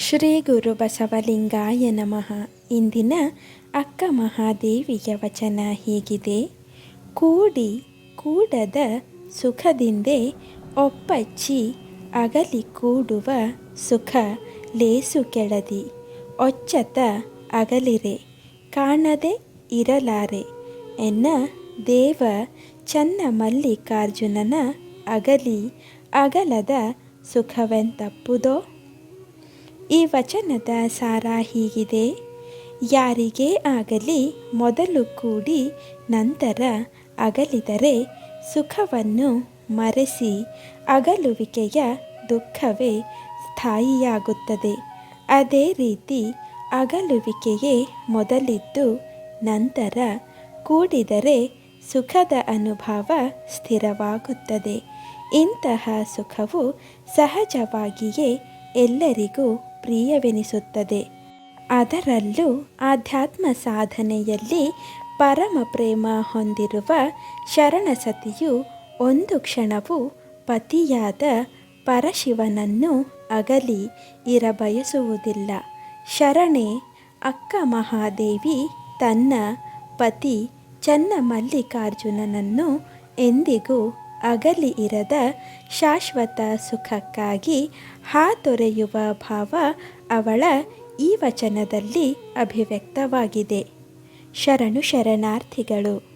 ಶ್ರೀ ಗುರು ಬಸವಲಿಂಗಾಯ ನಮಃ. ಇಂದಿನ ಅಕ್ಕ ಮಹಾದೇವಿಯ ವಚನ ಹೀಗಿದೆ. ಕೂಡಿ ಕೂಡದ ಸುಖದಿಂದೆ ಒಪ್ಪಚ್ಚಿ ಅಗಲಿ ಕೂಡುವ ಸುಖ ಲೇಸು ಕೆಳದಿ ಒಚ್ಚತ ಅಗಲಿರೆ ಕಾಣದೆ ಇರಲಾರೆ ಎನ್ನ ದೇವ ಚನ್ನ ಮಲ್ಲಿಕಾರ್ಜುನನ ಅಗಲಿ ಅಗಲದ ಸುಖವೆಂತಪ್ಪುದೋ. ಈ ವಚನದ ಸಾರ ಹೀಗಿದೆ. ಯಾರಿಗೇ ಆಗಲಿ ಮೊದಲು ಕೂಡಿ ನಂತರ ಅಗಲಿದರೆ ಸುಖವನ್ನು ಮರೆಸಿ ಅಗಲುವಿಕೆಯ ದುಃಖವೇ ಸ್ಥಾಯಿಯಾಗುತ್ತದೆ. ಅದೇ ರೀತಿ ಅಗಲುವಿಕೆಯೇ ಮೊದಲಿದ್ದು ನಂತರ ಕೂಡಿದರೆ ಸುಖದ ಅನುಭವ ಸ್ಥಿರವಾಗುತ್ತದೆ. ಇಂತಹ ಸುಖವು ಸಹಜವಾಗಿಯೇ ಎಲ್ಲರಿಗೂ ಪ್ರಿಯವೆನಿಸುತ್ತದೆ. ಅದರಲ್ಲೂ ಆಧ್ಯಾತ್ಮ ಸಾಧನೆಯಲ್ಲಿ ಪರಮ ಪ್ರೇಮ ಹೊಂದಿರುವ ಶರಣಸತಿಯು ಒಂದು ಕ್ಷಣವೂ ಪತಿಯಾದ ಪರಶಿವನನ್ನು ಅಗಲಿ ಇರಬಯಸುವುದಿಲ್ಲ. ಶರಣೆ ಅಕ್ಕ ಮಹಾದೇವಿ ತನ್ನ ಪತಿ ಚನ್ನಮಲ್ಲಿಕಾರ್ಜುನನನ್ನು ಎಂದಿಗೂ ಅಗಲಿ ಇರದ ಶಾಶ್ವತ ಸುಖಕ್ಕಾಗಿ ಹಾತೊರೆಯುವ ಭಾವ ಅವಳ ಈ ವಚನದಲ್ಲಿ ಅಭಿವ್ಯಕ್ತವಾಗಿದೆ. ಶರಣು ಶರಣಾರ್ಥಿಗಳು.